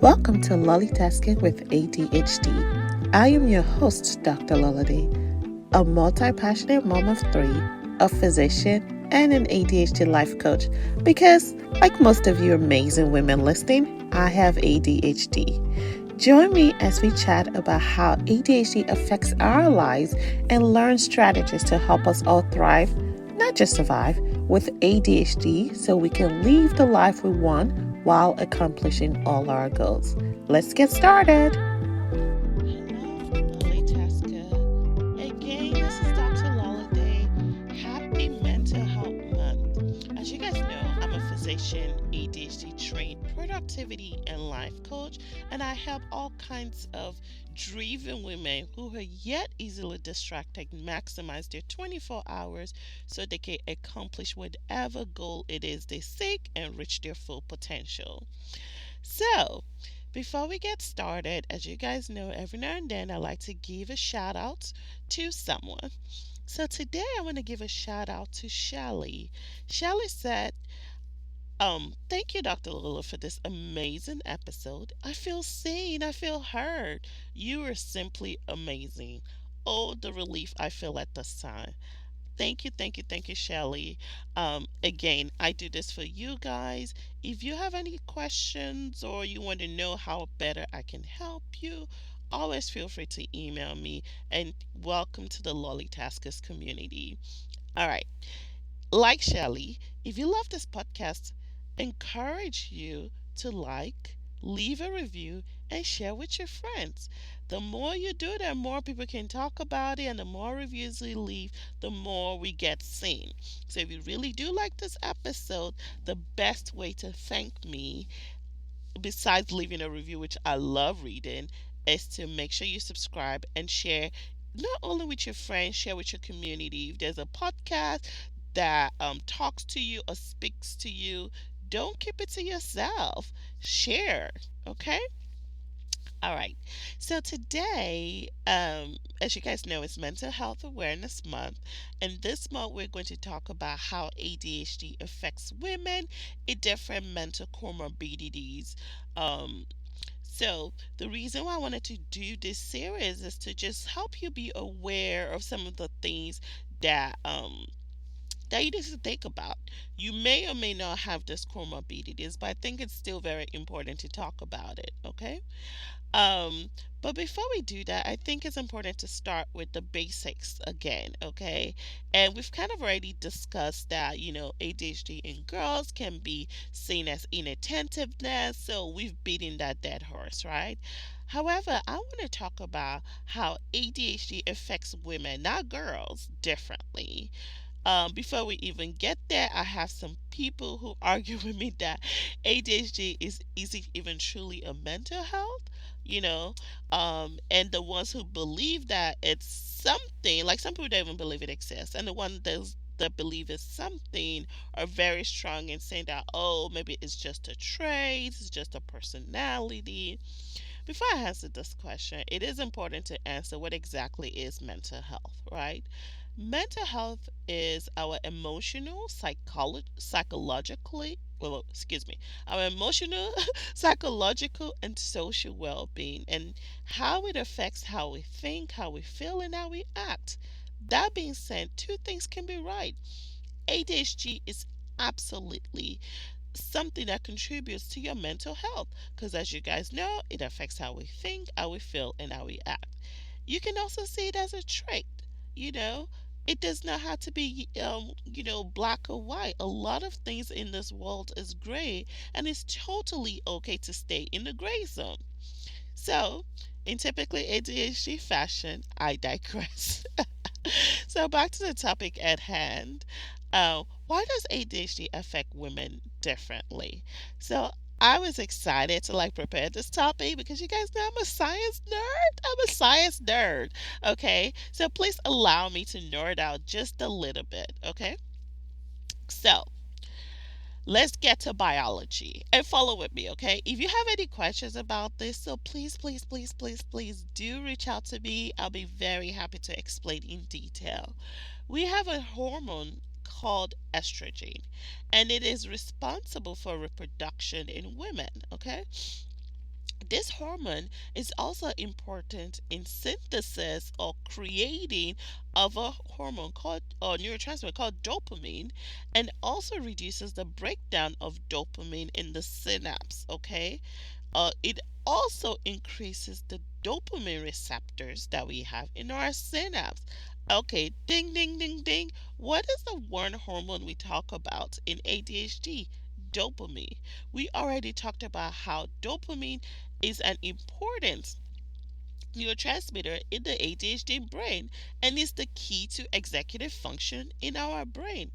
Welcome to LollieTasking with ADHD. I am your host, Dr. Lollity, a multi-passionate mom of three, a physician, and an ADHD life coach because, like most of you amazing women listening, I have ADHD. Join me as we chat about how ADHD affects our lives and learn strategies to help us all thrive, not just survive, with ADHD so we can live the life we want while accomplishing all our goals. Let's get started. Hello, Lolly Tasker. Again, this is Dr. Lolliday. Happy Mental Health Month. As you guys know, I'm a physician, ADHD trained productivity and life coach, and I help all kinds of driven women who are yet easily distracted maximize their 24 hours so they can accomplish whatever goal it is they seek and reach their full potential. So, before we get started, as you guys know, every now and then I like to give a shout out to someone. So today I want to give a shout out to Shelly. Shelly said, thank you, Dr. Lula, for this amazing episode. I feel seen, I feel heard. You are simply amazing. Oh, the relief I feel at this time. Thank you, Shelly. Again, I do this for you guys. If you have any questions or you want to know how better I can help you, always feel free to email me. And welcome to the Lolly Taskers community. All right, like Shelly, if you love this podcast, encourage you to like, leave a review, and share with your friends. The more you do, the more people can talk about it, and the more reviews we leave, the more we get seen. So if you really do like this episode, the best way to thank me, besides leaving a review, which I love reading, is to make sure you subscribe and share not only with your friends, share with your community. If there's a podcast that talks to you or speaks to you, don't keep it to yourself. Share, okay? All right. So today, as you guys know, it's Mental Health Awareness Month, and this month we're going to talk about how ADHD affects women in different mental comorbidities. Um, so the reason why I wanted to do this series is to just help you be aware of some of the things that that you need to think about. You may or may not have this comorbidities, but I think it's still very important to talk about it. Okay. Um, but before we do that, I think it's important to start with the basics again, okay? And we've kind of already discussed that, ADHD in girls can be seen as inattentiveness, so we've beaten that dead horse, right? However, I want to talk about how ADHD affects women, not girls, differently. Before we even get there, I have some people who argue with me that ADHD is it even truly a mental health, you know, and the ones who believe that it's something, like some people don't even believe it exists, and the ones that believe it's something are very strong in saying that, oh, maybe it's just a trait, it's just a personality. Before I answer this question, it is important to answer what exactly is mental health, right? Mental health is our emotional, psychologically, well, excuse me, our emotional, psychological, and social well being, and how it affects how we think, how we feel, and how we act. That being said, two things can be right. ADHD is absolutely something that contributes to your mental health because, as you guys know, it affects how we think, how we feel, and how we act. You can also see it as a trait. You know, it does not have to be, black or white. A lot of things in this world is gray, and it's totally okay to stay in the gray zone. So, in typically ADHD fashion, I digress. So, back to the topic at hand. Why does ADHD affect women differently? So, I was excited to prepare this topic because you guys know I'm a science nerd. I'm a science nerd. Okay. So please allow me to nerd out just a little bit. Okay. So let's get to biology and follow with me. Okay. If you have any questions about this, so please do reach out to me. I'll be very happy to explain in detail. We have a hormone called estrogen, and it is responsible for reproduction in women. Okay. This hormone is also important in synthesis or creating of a hormone called or neurotransmitter called dopamine, and also reduces the breakdown of dopamine in the synapse. Okay, it also increases the dopamine receptors that we have in our synapse. Okay, ding, ding, ding, ding. What is the one hormone we talk about in ADHD? Dopamine. We already talked about how dopamine is an important neurotransmitter in the ADHD brain and is the key to executive function in our brain.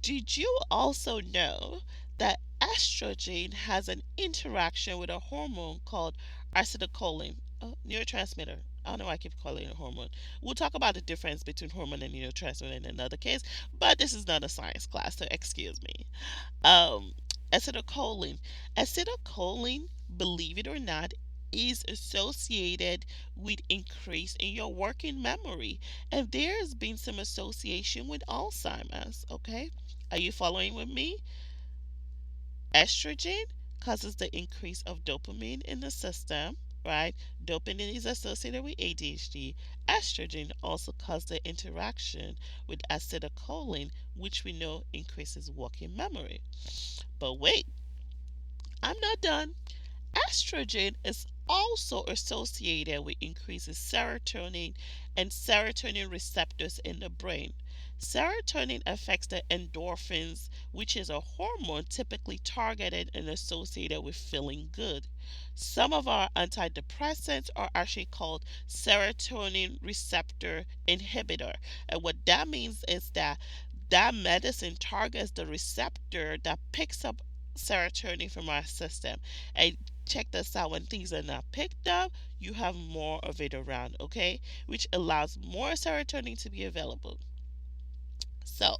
Did you also know that estrogen has an interaction with a hormone called acetylcholine, a neurotransmitter? I don't know why I keep calling it a hormone. We'll talk about the difference between hormone and neurotransmitter in another case, but this is not a science class, so excuse me. Um, acetylcholine. Acetylcholine, believe it or not, is associated with increase in your working memory, and there's been some association with Alzheimer's. Okay, are you following with me? Estrogen causes the increase of dopamine in the system, right? Dopamine is associated with ADHD. Estrogen also causes the interaction with acetylcholine, which we know increases working memory. But wait, I'm not done. Estrogen is also associated with increases serotonin and serotonin receptors in the brain. Serotonin affects the endorphins, which is a hormone typically targeted and associated with feeling good. Some of our antidepressants are actually called serotonin receptor inhibitor. And what that means is that that medicine targets the receptor that picks up serotonin from our system. And check this out, when things are not picked up, you have more of it around, okay? Which allows more serotonin to be available. So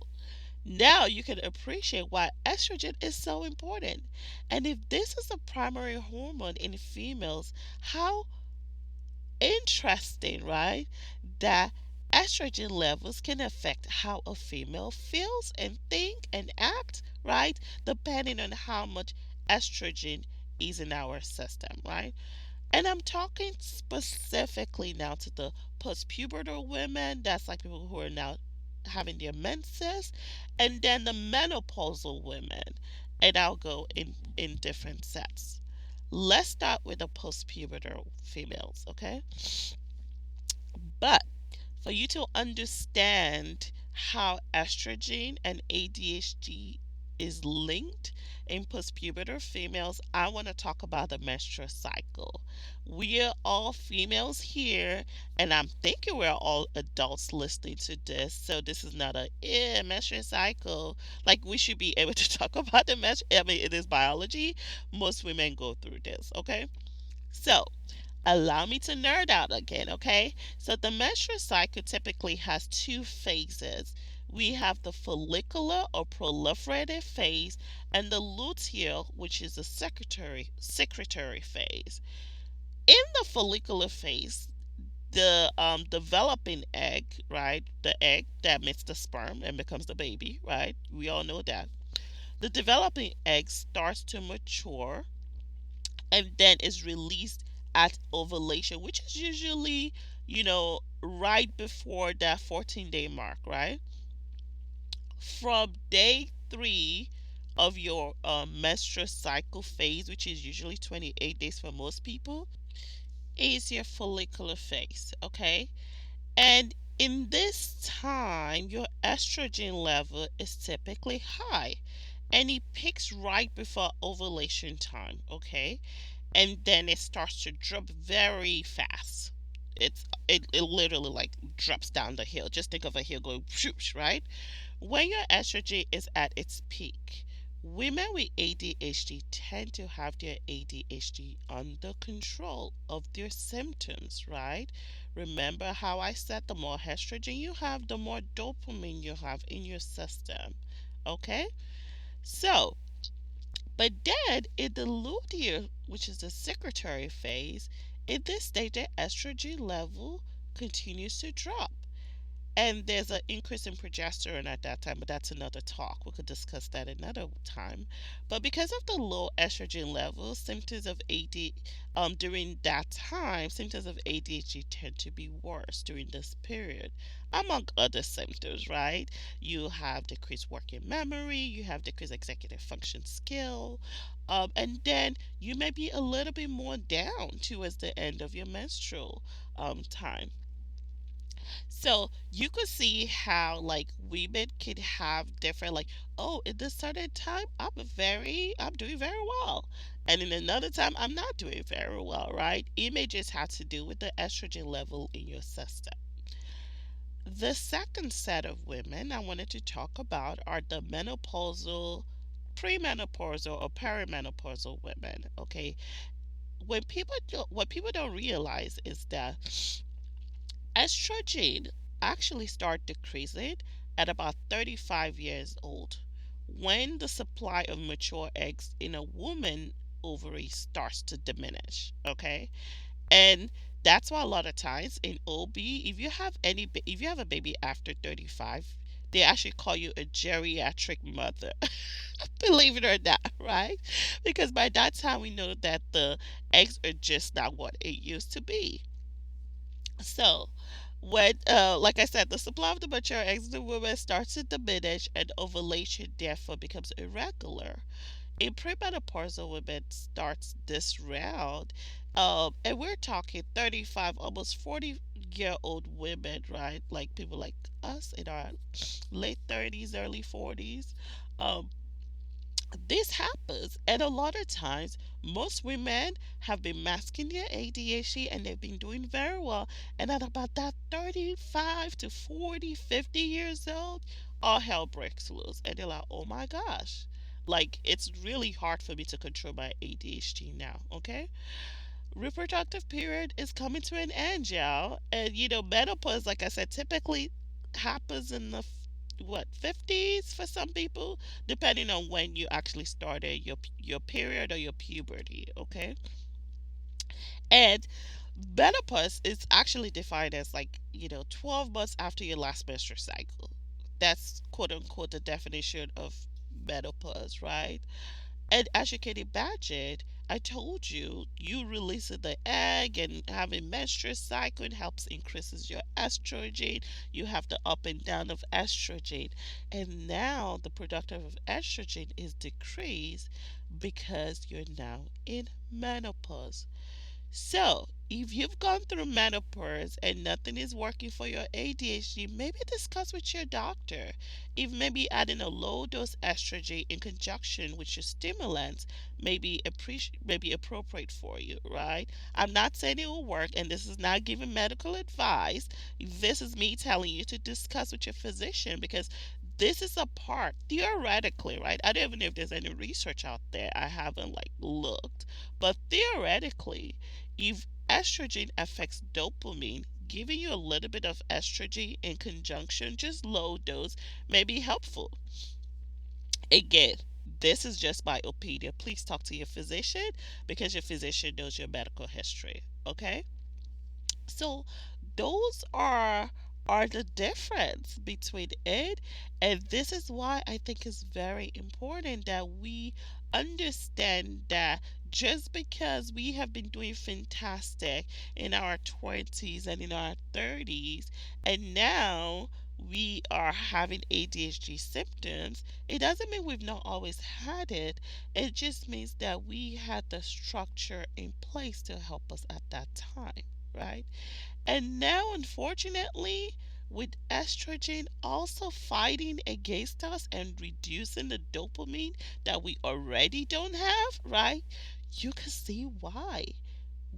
now you can appreciate why estrogen is so important. And if this is a primary hormone in females, how interesting, right? That estrogen levels can affect how a female feels and think and act, right? Depending on how much estrogen is in our system, right? And I'm talking specifically now to the postpubertal women, that's like people who are now having their menses, and then the menopausal women. And I'll go in different sets. Let's start with the postpubertal females, okay? But for you to understand how estrogen and ADHD is linked in postpubertal females, I want to talk about the menstrual cycle. We're all females here, and I'm thinking we're all adults listening to this, so this is not a menstrual cycle. Like, we should be able to talk about the menstrual. I mean, it is biology. Most women go through this, okay? So, allow me to nerd out again, okay? So, the menstrual cycle typically has two phases. We have the follicular or proliferative phase and the luteal, which is the secretory phase. In the follicular phase, the developing egg, right? The egg that meets the sperm and becomes the baby, right? We all know that. The developing egg starts to mature and then is released at ovulation, which is usually, right before that 14-day mark, right? From day 3 of your menstrual cycle phase, which is usually 28 days for most people, is your follicular phase, okay? And in this time, your estrogen level is typically high and it peaks right before ovulation time, okay? And then it starts to drop very fast. It literally like drops down the hill. Just think of a hill going whoosh, right? When your estrogen is at its peak, women with ADHD tend to have their ADHD under control of their symptoms, right? Remember how I said the more estrogen you have, the more dopamine you have in your system. Okay? So, but then in the luteal, which is the secretory phase, in this stage the estrogen level continues to drop. And there's an increase in progesterone at that time, but that's another talk. We could discuss that another time. But because of the low estrogen levels, symptoms of during that time, symptoms of ADHD tend to be worse during this period, among other symptoms, right? You have decreased working memory, you have decreased executive function skill, and then you may be a little bit more down towards the end of your menstrual time. So you could see how like women can have different like, oh, in this certain time I'm doing very well. And in another time I'm not doing very well, right? It may just have to do with the estrogen level in your system. The second set of women I wanted to talk about are the menopausal, premenopausal or perimenopausal women. Okay. What people don't realize is that estrogen actually start decreasing at about 35 years old when the supply of mature eggs in a woman ovary starts to diminish. Okay. And that's why a lot of times in OB, if you have a baby after 35, they actually call you a geriatric mother. Believe it or not, right? Because by that time we know that the eggs are just not what it used to be. So, like I said, the supply of the mature eggs in the woman starts to diminish and ovulation therefore becomes irregular. In premenopausal women starts this round, and we're talking 35, almost 40-year-old women, right? Like people like us in our late 30s, early 40s. Um, this happens, and a lot of times, most women have been masking their ADHD and they've been doing very well. And at about that 35 to 40, 50 years old, all hell breaks loose. And they're like, oh my gosh, like it's really hard for me to control my ADHD now, okay? Reproductive period is coming to an end, y'all. And menopause, like I said, typically happens in the what 50s for some people, depending on when you actually started your period or your puberty. Okay, and menopause is actually defined as like 12 months after your last menstrual cycle. That's quote unquote the definition of menopause, right? And as you can imagine, I told you, you releasing the egg and having menstrual cycle helps increases your estrogen. You have the up and down of estrogen. And now the production of estrogen is decreased because you're now in menopause. So, if you've gone through menopause and nothing is working for your ADHD, maybe discuss with your doctor if maybe adding a low dose estrogen in conjunction with your stimulants may be appropriate for you, right? I'm not saying it will work, and this is not giving medical advice. This is me telling you to discuss with your physician because this is a part theoretically, right? I don't even know if there's any research out there. I haven't like looked, but theoretically, if estrogen affects dopamine, giving you a little bit of estrogen in conjunction, just low dose, may be helpful. Again, this is just my opinion. Please talk to your physician because your physician knows your medical history. Okay? So those are the difference between it, and this is why I think it's very important that we understand that just because we have been doing fantastic in our 20s and in our 30s, and now we are having ADHD symptoms, it doesn't mean we've not always had it. It just means that we had the structure in place to help us at that time, right? And now, unfortunately, with estrogen also fighting against us and reducing the dopamine that we already don't have, right? You can see why.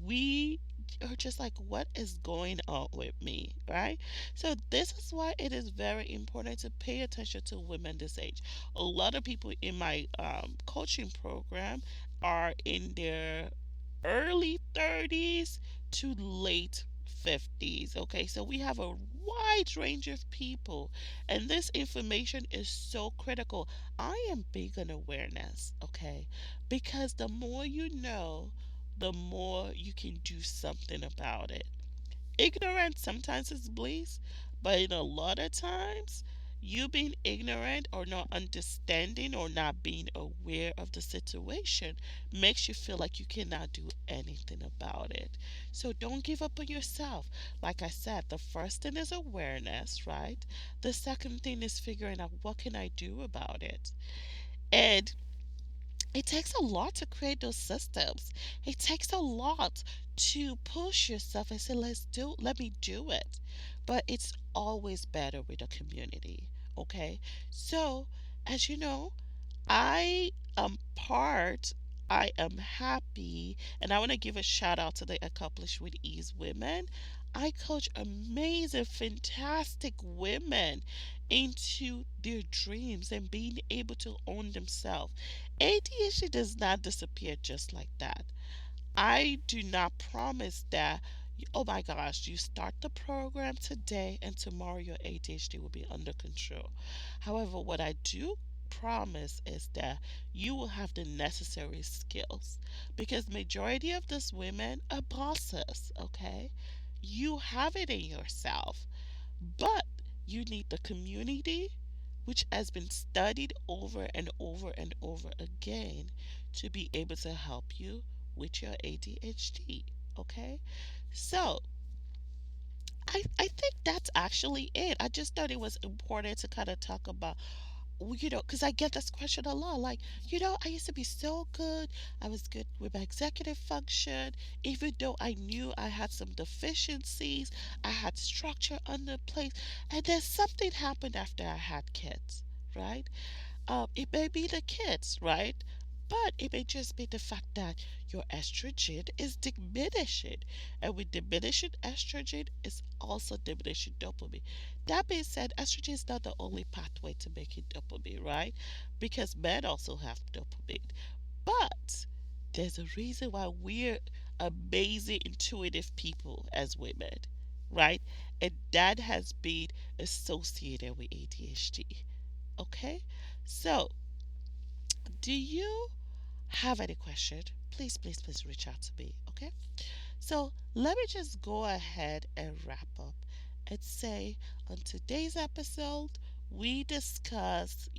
We are just like, what is going on with me, right? So, this is why it is very important to pay attention to women this age. A lot of people in my coaching program are in their early 30s to late 50s. Okay, so we have a wide range of people, and this information is so critical. I am big on awareness, okay, because the more you know, the more you can do something about it. Ignorance sometimes is bliss, But in a lot of times, you being ignorant or not understanding or not being aware of the situation makes you feel like you cannot do anything about it. So don't give up on yourself. Like I said, the first thing is awareness, right? The second thing is figuring out what can I do about it. And it takes a lot to create those systems. It takes a lot to push yourself and say, let me do it. But it's always better with a community. Okay. So, as you know, I am part, I am happy, and I want to give a shout out to the Accomplished with Ease women. I coach amazing, fantastic women into their dreams and being able to own themselves. ADHD does not disappear just like that. I do not promise that, oh my gosh, you start the program today and tomorrow your ADHD will be under control. However, what I do promise is that you will have the necessary skills because majority of these women are bosses, okay? You have it in yourself, but you need the community which has been studied over and over and over again to be able to help you with your ADHD. Okay? So, I think that's actually it. I just thought it was important to kind of talk about, because I get this question a lot. Like, I used to be so good. I was good with my executive function, even though I knew I had some deficiencies. I had structure under place. And then something happened after I had kids, right? It may be the kids, right? But it may just be the fact that your estrogen is diminishing. And with diminishing estrogen, it's also diminishing dopamine. That being said, estrogen is not the only pathway to making dopamine, right? Because men also have dopamine. But there's a reason why we're amazing, intuitive people as women, right? And that has been associated with ADHD. Okay? So, do you have any question? Please, please, please reach out to me. Okay? So, let me just go ahead and wrap up and say on today's episode, we discussed,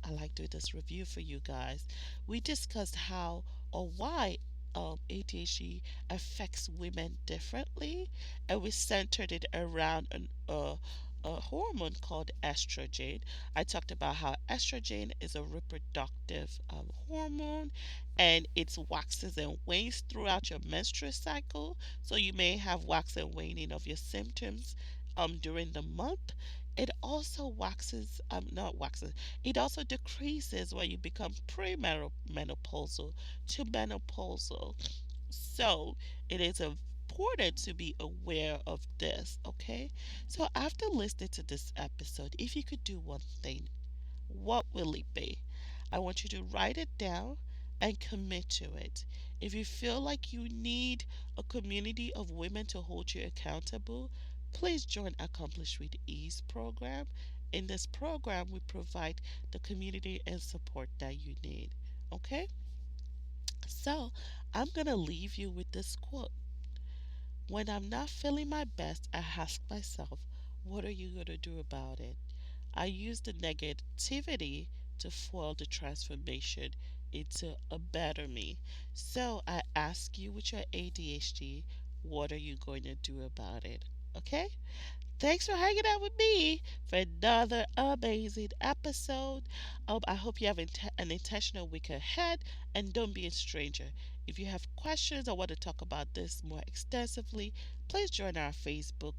I like doing this review for you guys. We discussed how or why ADHD affects women differently, and we centered it around a hormone called estrogen. I talked about how estrogen is a reproductive hormone and it waxes and wanes throughout your menstrual cycle. So you may have wax and waning of your symptoms during the month. It also not waxes, it also decreases when you become premenopausal to menopausal. So it is important to be aware of this, okay? So after listening to this episode, if you could do one thing, what will it be? I want you to write it down and commit to it. If you feel like you need a community of women to hold you accountable, please join Accomplish with Ease program. In this program, we provide the community and support that you need. Okay? So, I'm going to leave you with this quote. When I'm not feeling my best, I ask myself, what are you going to do about it? I use the negativity to fuel the transformation into a better me. So I ask you with your ADHD, what are you going to do about it? Okay? Thanks for hanging out with me for another amazing episode. I hope you have an intentional week ahead and don't be a stranger. If you have questions or want to talk about this more extensively, please join our Facebook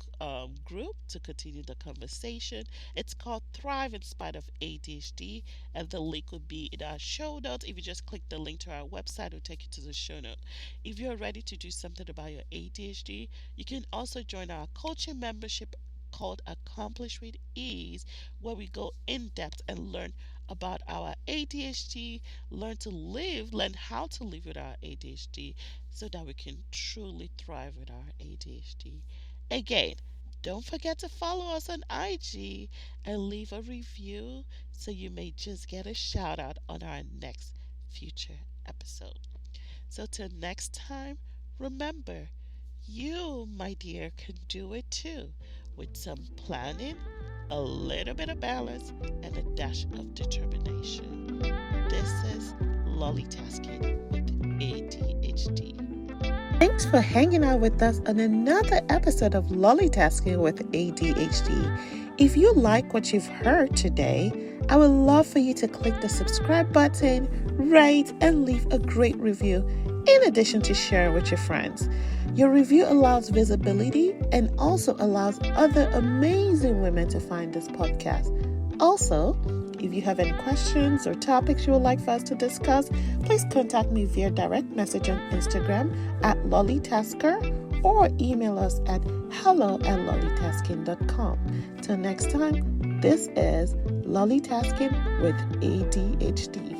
group to continue the conversation. It's called Thrive in Spite of ADHD, and the link will be in our show notes. If you just click the link to our website, it will take you to the show note. If you're ready to do something about your ADHD, you can also join our coaching membership called Accomplish with Ease, where we go in depth and learn about our ADHD, learn how to live with our ADHD so that we can truly thrive with our ADHD. Again, don't forget to follow us on IG and leave a review so you may just get a shout out on our next future episode. So, till next time, remember, you, my dear, can do it too. with some planning, a little bit of balance, and a dash of determination. This is LollieTasking with ADHD. Thanks for hanging out with us on another episode of LollieTasking with ADHD. If you like what you've heard today, I would love for you to click the subscribe button, rate, and leave a great review, in addition to sharing with your friends. Your review allows visibility and also allows other amazing women to find this podcast. Also, if you have any questions or topics you would like for us to discuss, please contact me via direct message on Instagram at LollieTasker or email us at hello@LollieTasking.com. Till next time, this is LollieTasking with ADHD.